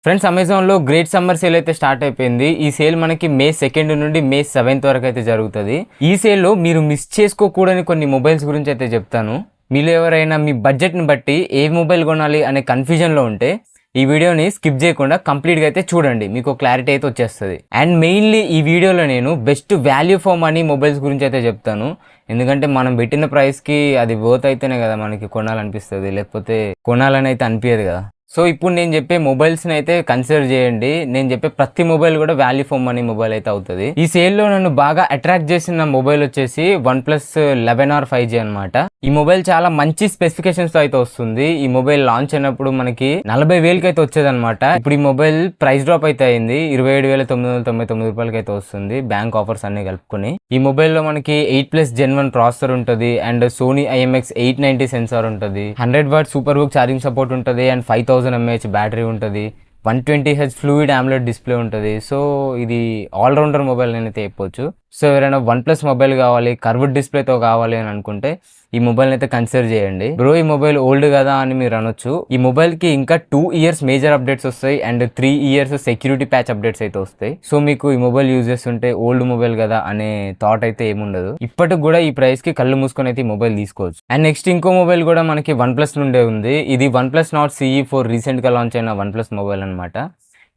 Friends, అమెజాన్లో great summer sale అయితే start అయిపోయింది. ఈ సేల్ మనకి మే 2 నుండి మే 7 వరకు అయితే జరుగుతుంది. ఈ సేల్లో మీరు మిస్ చేసుకోకూడని కొన్ని మొబైల్స్ గురించి అయితే చెప్తాను. మీలో ఎవరైనా మీ బడ్జెట్ని బట్టి ఏ మొబైల్ కొనాలి అనే కన్ఫ్యూజన్లో ఉంటే ఈ వీడియోని స్కిప్ చేయకుండా కంప్లీట్గా అయితే చూడండి, మీకు క్లారిటీ అయితే వచ్చేస్తుంది. అండ్ మెయిన్లీ ఈ వీడియోలో నేను best value for money mobiles గురించి అయితే చెప్తాను. ఎందుకంటే మనం పెట్టిన ప్రైస్కి అది వర్త్ అయితేనే కదా మనకి కొనాలనిపిస్తుంది, లేకపోతే కొనాలని అయితే అనిపించదు కదా. సో ఇప్పుడు నేను చెప్పే మొబైల్స్ని అయితే కన్సిడర్ చేయండి. నేను చెప్పే ప్రతి మొబైల్ కూడా వాల్యూ ఫర్ మనీ మొబైల్ అయితే అవుతుంది. ఈ సేల్లో నన్ను బాగా అట్రాక్ట్ చేసిన మొబైల్ వచ్చేసి OnePlus 11R 5G అనమాట. ఈ మొబైల్ చాలా మంచి స్పెసిఫికేషన్స్ తో అయితే వస్తుంది. ఈ మొబైల్ లాంచ్ అయినప్పుడు మనకి 40,000కి అయితే వచ్చేది అనమాట. ఇప్పుడు ఈ మొబైల్ ప్రైస్ డ్రాప్ అయితే అయింది, 27,999 రూపాయలకి అయితే వస్తుంది, బ్యాంక్ ఆఫర్స్ అన్ని కలుపుకొని. ఈ మొబైల్లో మనకి 8+ Gen 1 ప్రాసెసర్ ఉంటుంది అండ్ Sony IMX 890 సెన్సార్ ఉంటుంది, 100W super book charging support ఉంటుంది అండ్ 5000 mAh బ్యాటరీ ఉంటుంది, 120Hz ఫ్లూయిడ్ AMOLED డిస్ప్లే ఉంటుంది. సో ఇది ఆల్రౌండర్ మొబైల్ అయితే చెప్పొచ్చు. సో ఎవరైనా OnePlus మొబైల్ కావాలి, కర్వ్డ్ డిస్ప్లేతో కావాలి అని అనుకుంటే ఈ మొబైల్ అయితే కన్సిడర్ చేయండి. బ్రో ఈ మొబైల్ ఓల్డ్ కదా అని మీరు అనొచ్చు. ఈ మొబైల్ కి ఇంకా 2 years మేజర్ అప్డేట్స్ వస్తాయి and 3 years security patch updates అయితే వస్తాయి. సో మీకు ఈ మొబైల్ యూజ్ చేస్తుంటే ఓల్డ్ మొబైల్ కదా అనే థాట్ అయితే ఏముండదు. ఇప్పటికి కూడా ఈ ప్రైస్ కి కళ్ళు మూసుకొని అయితే ఈ మొబైల్ తీసుకోవచ్చు. అండ్ నెక్స్ట్ ఇంకో మొబైల్ కూడా మనకి OnePlus నుండే ఉంది. ఇది OnePlus Nord CE4 రీసెంట్ గా లాంచ్ అయిన OnePlus మొబైల్ అనమాట.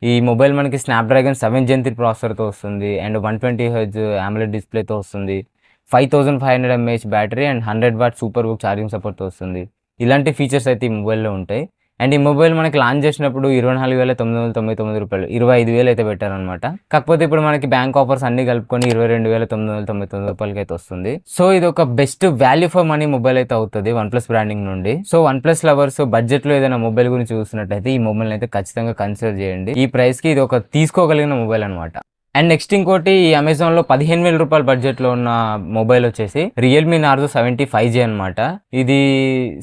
ఈ మొబైల్ మనకి స్నాప్డ్రాగన్ 7 Gen 3 ప్రాసెసర్తో వస్తుంది అండ్ 120Hz AMOLED డిస్ప్లేతో వస్తుంది, 5500 mAh battery and 100W super book charging సపోర్ట్తో వస్తుంది. ఇలాంటి ఫీచర్స్ అయితే ఈ మొబైల్లో ఉంటాయి. అండ్ ఈ మొబైల్ మనకి లాంచ్ చేసినప్పుడు 24,999 రూపాయలు, 25,000 అయితే పెట్టారనమాట. కాకపోతే ఇప్పుడు మనకి బ్యాంక్ ఆఫర్స్ అన్ని కలుపుకొని 22,999 రూపాయలకి అయితే వస్తుంది. సో ఇది ఒక best value for money mobile అయితే అవుతుంది OnePlus బ్రాండింగ్ నుండి. సో OnePlus లవర్స్ బడ్జెట్లో ఏదైనా మొబైల్ గురించి చూస్తున్నట్టయితే ఈ మొబైల్ అయితే ఖచ్చితంగా కన్సిడర్ చేయండి. ఈ ప్రైస్ కి ఇది ఒక తీసుకోగలిగిన మొబైల్ అనమాట. అండ్ నెక్స్ట్ ఇంకోటి, ఈ అమెజాన్లో 15,000 రూపాయల బడ్జెట్లో ఉన్న మొబైల్ వచ్చేసి Realme Narzo 70 5G అనమాట. ఇది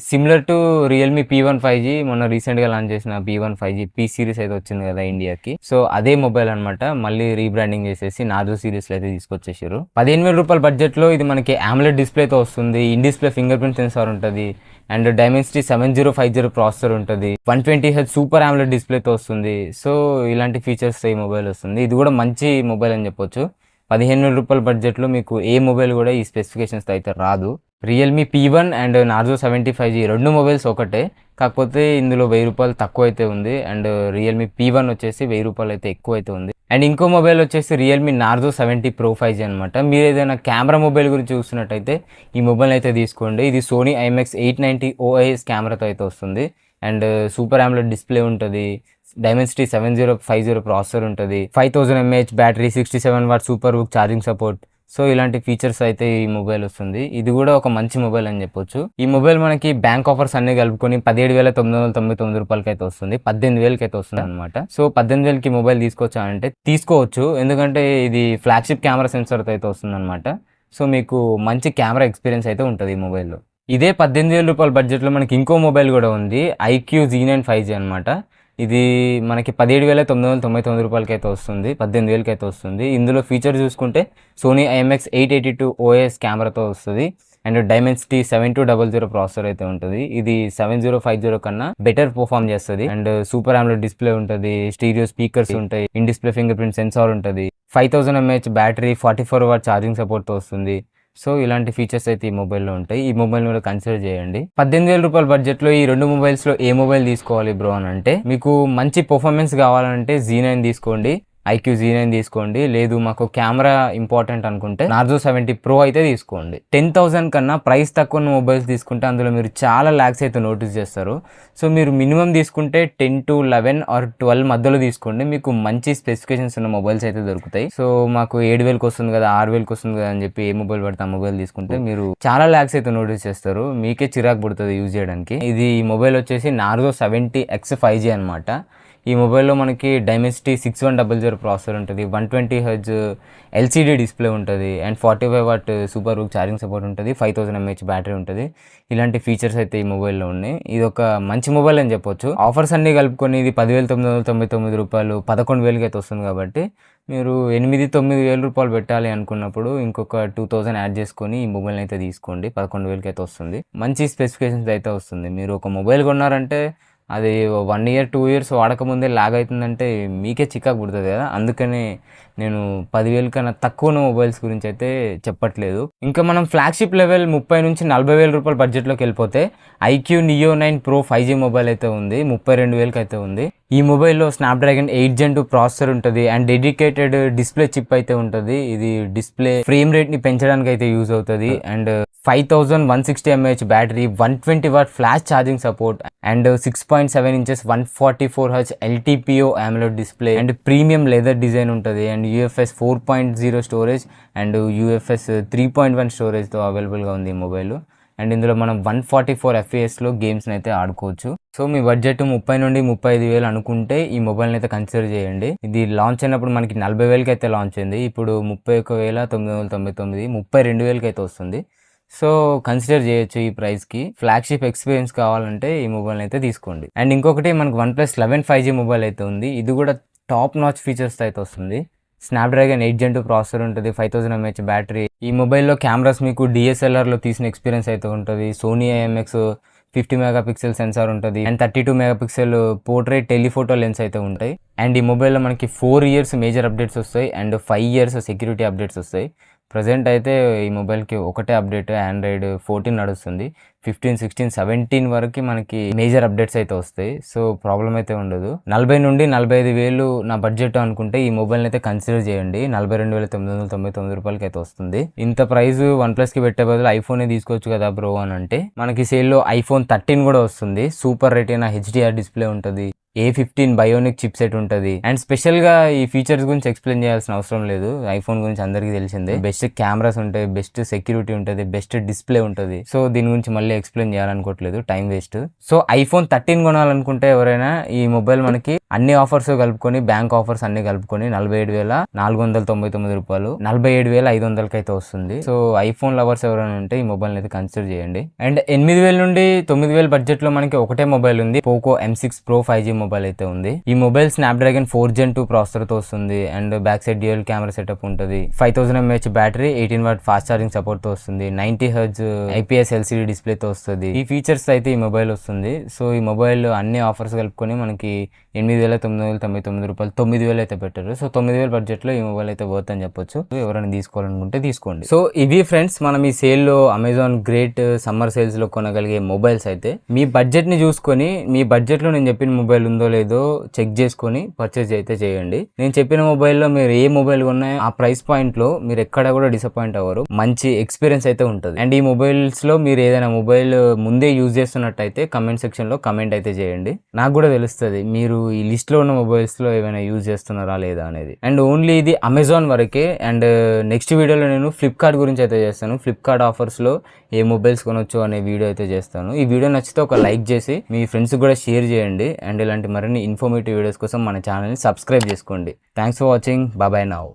similar to Realme P1 5G, మొన్న రీసెంట్గా లాంచ్ చేసిన P1 5G P సిరీస్ అయితే వచ్చింది కదా ఇండియాకి. సో అదే మొబైల్ అనమాట, మళ్ళీ రీబ్రాండింగ్ చేసేసి Narzo సిరీస్లో అయితే తీసుకొచ్చేసారు. 15,000 రూపాయల బడ్జెట్లో ఇది మనకి AMOLED డిస్ప్లేతో వస్తుంది, in display finger print censor ఉంటుంది అండ్ Dimensity 7050 ప్రాసెసర్ ఉంటుంది, 120Hz సూపర్ AMOLED డిస్ప్లేతో వస్తుంది. సో ఇలాంటి ఫీచర్స్ ఈ మొబైల్ వస్తుంది. ఇది కూడా మంచి మొబైల్ అని చెప్పొచ్చు. 15,000 రూపాయల బడ్జెట్లో మీకు ఏ మొబైల్ కూడా ఈ స్పెసిఫికేషన్స్తో అయితే రాదు. Realme P1 and Narzo 70 5G రెండు మొబైల్స్ ఒకటే, కాకపోతే ఇందులో 1000 రూపాయలు తక్కువ అయితే ఉంది అండ్ Realme P1 వచ్చేసి 1000 రూపాయలు అయితే ఎక్కువ అయితే ఉంది. అండ్ ఇంకో మొబైల్ వచ్చేసి Realme Narzo 70 Pro 5G అనమాట. మీరు ఏదైనా కెమెరా మొబైల్ గురించి చూస్తున్నట్టయితే ఈ మొబైల్ అయితే తీసుకోండి. ఇది Sony IMX 890 OIS కెమెరాతో అయితే వస్తుంది అండ్ సూపర్ AMOLED డిస్ప్లే ఉంటుంది, Dimensity 7050 ప్రాసెసర్ ఉంటుంది, 5000 mAh battery, 67W super book charging support. So ఇలాంటి ఫీచర్స్ అయితే ఈ మొబైల్ వస్తుంది. ఇది కూడా ఒక మంచి మొబైల్ అని చెప్పొచ్చు. ఈ మొబైల్ మనకి బ్యాంక్ ఆఫర్స్ అన్ని కలుపుకొని 17,999 రూపాయలకి అయితే వస్తుంది, 18,000కి అయితే వస్తుంది అనమాట. సో 18,000కి మొబైల్ తీసుకోవచ్చా అంటే తీసుకోవచ్చు, ఎందుకంటే ఇది ఫ్లాగ్షిప్ కెమెరా సెన్సార్తో అయితే వస్తుంది అనమాట. సో మీకు మంచి కెమెరా ఎక్స్పీరియన్స్ అయితే ఉంటుంది ఈ మొబైల్లో. ఇదే 18,000 రూపాయల బడ్జెట్లో మనకి ఇంకో మొబైల్ కూడా ఉంది, iQ Z9 5G అనమాట. ఇది మనకి 17,999 రూపాయలకి అయితే వస్తుంది, 18,000కి అయితే వస్తుంది. ఇందులో ఫీచర్ చూసుకుంటే Sony IMX 882 OIS కెమెరాతో వస్తుంది అండ్ Dimensity 7200 ప్రాసెసర్ అయితే ఉంటుంది. ఇది 7050 కన్నా బెటర్ పర్ఫార్మ్ చేస్తుంది అండ్ సూపర్ AMOLED డిస్ప్లే ఉంటుంది, స్టీరియో స్పీకర్స్ ఉంటాయి, in display finger print censor ఉంటుంది, 5000 mAh బ్యాటరీ, 44W ఛార్జింగ్ సపోర్ట్తో వస్తుంది. సో ఇలాంటి ఫీచర్స్ అయితే ఈ మొబైల్లో ఉంటాయి. ఈ మొబైల్ కూడా కన్సిడర్ చేయండి. 18,000 రూపాయల బడ్జెట్లో ఈ రెండు మొబైల్స్లో ఏ మొబైల్ తీసుకోవాలి బ్రో అని అంటే, మీకు మంచి పర్ఫార్మెన్స్ కావాలంటే Z9 తీసుకోండి, iQ Z9 తీసుకోండి. లేదు మాకు కెమెరా ఇంపార్టెంట్ అనుకుంటే Narzo 70 Pro అయితే తీసుకోండి. 10,000 కన్నా ప్రైస్ తక్కువ ఉన్న మొబైల్స్ తీసుకుంటే అందులో మీరు చాలా ల్యాక్స్ అయితే నోటీస్ చేస్తారు. సో మీరు మినిమం తీసుకుంటే 10 to 11 or 12 మధ్యలో తీసుకోండి, మీకు మంచి స్పెసిఫికేషన్స్ ఉన్న మొబైల్స్ అయితే దొరుకుతాయి. సో మాకు 7,000కి వస్తుంది కదా, 6,000కి వస్తుంది కదా అని చెప్పి ఏ మొబైల్ పడితే ఆ మొబైల్ తీసుకుంటే మీరు చాలా ల్యాక్స్ అయితే నోటీస్ చేస్తారు, మీకే చిరాకు పడుతుంది యూజ్ చేయడానికి. ఇది ఈ మొబైల్ వచ్చేసి Narzo 70X 5G అనమాట. ఈ మొబైల్లో మనకి Dimensity 6100 ప్రాసెసర్ ఉంటుంది, 120Hz LCD డిస్ప్లే ఉంటుంది and 45W super book charging support ఉంటుంది, 5000 mAh బ్యాటరీ ఉంటుంది. ఇలాంటి ఫీచర్స్ అయితే ఈ మొబైల్లో ఉన్నాయి. ఇది ఒక మంచి మొబైల్ అని చెప్పొచ్చు. ఆఫర్స్ అన్ని కలుపుకొని ఇది 10,999 రూపాయలు, 11,000కి అయితే వస్తుంది. కాబట్టి మీరు 8-9,000 రూపాయలు పెట్టాలి అనుకున్నప్పుడు ఇంకొక 2,000 యాడ్ చేసుకొని ఈ మొబైల్ అయితే తీసుకోండి, 11,000కి అయితే వస్తుంది. మంచి స్పెసిఫికేషన్స్ అయితే వస్తుంది. మీరు ఒక మొబైల్ కొన్నారంటే అది 1 ఇయర్ 2 ఇయర్స్ వాడకముందే లాగ్ అవుతుందంటే మీకే చికాకు పుడుతుంది కదా. అందుకని నేను 10,000 కన్నా తక్కువ మొబైల్స్ గురించి అయితే చెప్పట్లేదు. ఇంకా మనం ఫ్లాగ్షిప్ లెవెల్ 30 నుంచి 40,000 రూపాయల బడ్జెట్లోకి వెళ్ళిపోతే IQ neo 9 pro 5G mobile అయితే ఉంది, 32,000కి అయితే ఉంది. ఈ మొబైల్లో స్నాప్డ్రాగన్ 8 Gen 2 ప్రాసెసర్ ఉంటుంది అండ్ డెడికేటెడ్ డిస్ప్లే చిప్ అయితే ఉంటుంది. ఇది డిస్ప్లే ఫ్రేమ్ రేట్ని పెంచడానికి అయితే యూజ్ అవుతుంది. And 5160 mAh battery, 120 watt flash charging support and 6.7 inches 144Hz LTPO AMOLED display and premium leather design ఉంటుంది. And UFS 4.0 storage and UFS 3.1 స్టోరేజ్తో అవైలబుల్గా ఉంది ఈ మొబైల్. అండ్ ఇందులో మనం 144 FPSలో గేమ్స్ని అయితే ఆడుకోవచ్చు. సో మీ బడ్జెట్ 30 నుండి 35,000 అనుకుంటే ఈ మొబైల్ని అయితే కన్సిడర్ చేయండి. ఇది లాంచ్ అయినప్పుడు మనకి 40,000కి అయితే లాంచ్ అయింది. ఇప్పుడు 31,999, 32,000కి అయితే వస్తుంది. సో కన్సిడర్ చేయొచ్చు ఈ ప్రైస్కి. ఫ్లాగ్షిప్ ఎక్స్పీరియన్స్ కావాలంటే ఈ మొబైల్ అయితే తీసుకోండి. అండ్ ఇంకొకటి మనకు OnePlus 11 5G మొబైల్ అయితే ఉంది. ఇది కూడా టాప్ నాచ్ ఫీచర్స్తో అయితే వస్తుంది. స్నాప్డ్రాగన్ 8 Gen 2 ప్రాసెసర్ ఉంటుంది, 5000 mAh బ్యాటరీ. ఈ మొబైల్లో కెమెరాస్ మీకు DSLRలో తీసిన ఎక్స్పీరియన్స్ అయితే ఉంటుంది. సోనీ IMX 50 మెగాపిక్సెల్ సెన్సార్ ఉంటుంది and 32 megapixel portrait telephoto lens అయితే ఉంటాయి. అండ్ ఈ మొబైల్లో మనకి 4 ఇయర్స్ మేజర్ అప్డేట్స్ వస్తాయి అండ్ 5 ఇయర్స్ సెక్యూరిటీ అప్డేట్స్ వస్తాయి. ప్రజెంట్ అయితే ఈ మొబైల్కి ఒకటే అప్డేట్, Android 14 నడుస్తుంది. 15, 16, 17 వరకు మనకి మేజర్ అప్డేట్స్ అయితే వస్తాయి. సో ప్రాబ్లం అయితే ఉండదు. 40 నుండి 45,000 నా బడ్జెట్ అనుకుంటే ఈ మొబైల్ని అయితే కన్సిడర్ చేయండి. 42,999 రూపాయలకి అయితే వస్తుంది. ఇంత ప్రైస్ OnePlusకి పెట్టే బదులు ఐఫోనే తీసుకోవచ్చు కదా బ్రో అని అంటే, మనకి సేల్లో iPhone 13 కూడా వస్తుంది. సూపర్ రెటీనా HDR డిస్ప్లే ఉంటుంది, A15 బయోనిక్ చిప్ సెట్ ఉంటుంది. అండ్ స్పెషల్గా ఈ ఫీచర్స్ గురించి ఎక్స్ప్లెయిన్ చేయాల్సిన అవసరం లేదు. ఐఫోన్ గురించి అందరికీ తెలిసిందే. బెస్ట్ కెమెరాస్ ఉంటాయి, బెస్ట్ సెక్యూరిటీ ఉంటుంది, బెస్ట్ డిస్ప్లే ఉంటుంది. సో దీని గురించి మళ్ళీ ఎక్స్ప్లెయిన్ చేయాలనుకోవట్లేదు, టైం వేస్ట్. సో iPhone 13 కొనాలనుకుంటే ఎవరైనా ఈ మొబైల్ మనకి అన్ని ఆఫర్స్ కలుపుకొని, బ్యాంక్ ఆఫర్స్ అన్ని కలుపుకొని 47,499 రూపాయలు, 47,500కి అయితే వస్తుంది. సో ఐఫోన్ లవర్స్ ఎవరైనా ఉంటే ఈ మొబైల్ అయితే కన్సిడర్ చేయండి. అండ్ 8,000 నుండి 9,000 బడ్జెట్ లో మనకి ఒకటే మొబైల్ ఉంది, Poco M6 Pro 5G mobile అయితే ఉంది. ఈ మొబైల్ స్నాప్డ్రాగన్ 4 Gen 2 ప్రాసెసర్ తో వస్తుంది and back side dual camera setup ఉంటుంది. 5000 mAh battery, 18 watt fast charging support తో వస్తుంది. 90Hz IPS LCD డిస్ప్లే తో వస్తుంది. ఈ ఫీచర్స్ అయితే ఈ మొబైల్ వస్తుంది. సో ఈ మొబైల్ అన్ని ఆఫర్స్ కలుపుకొని మనకి 8,999 రూపాయలు, 9,000 అయితే పెట్టారు. సో 9,000 బడ్జెట్ లో ఈ మొబైల్ అయితే వర్త్ అని చెప్పొచ్చు. ఎవరైనా తీసుకోవాలనుకుంటే తీసుకోండి. సో ఇవి ఫ్రెండ్స్ మనం ఈ సేల్ లో అమెజాన్ గ్రేట్ సమ్మర్ సేల్స్ లో కొనగలిగే మొబైల్స్ అయితే. మీ బడ్జెట్ ని చూసుకొని, మీ బడ్జెట్ లో నేను చెప్పిన మొబైల్ ఉందో లేదో చెక్ చేసుకొని పర్చేజ్ అయితే చేయండి. నేను చెప్పిన మొబైల్లో మీరు ఏ మొబైల్ కొన్నాయో ఆ ప్రైస్ పాయింట్ లో మీరు ఎక్కడ కూడా డిసప్పాయింట్ అవ్వరు. మంచి ఎక్స్పీరియన్స్ అయితే ఉంటుంది. అండ్ ఈ మొబైల్స్ లో మీరు ఏదైనా మొబైల్ ముందే యూజ్ చేస్తున్నట్టయితే కమెంట్ సెక్షన్ లో కమెంట్ అయితే చేయండి. నాకు కూడా తెలుస్తుంది మీరు ఈ లిస్ట్ లో ఉన్న మొబైల్స్ లో ఏమైనా యూజ్ చేస్తున్నారా లేదా అనేది. అండ్ ఓన్లీ ఇది అమెజాన్ వరకే. అండ్ నెక్స్ట్ వీడియోలో నేను ఫ్లిప్కార్ట్ గురించి అయితే చేస్తాను. ఫ్లిప్కార్ట్ ఆఫర్స్ లో ఏ మొబైల్స్ కొనొచ్చు అనే వీడియో అయితే చేస్తాను. ఈ వీడియో నచ్చితే ఒక లైక్ చేసి మీ ఫ్రెండ్స్ కూడా షేర్ చేయండి. అండ్ ఇలాంటి మరిన్ని ఇన్ఫర్మేటివ్ వీడియోస్ కోసం మన ఛానల్ని సబ్స్క్రైబ్ చేసుకోండి. Thanks for watching. Bye now.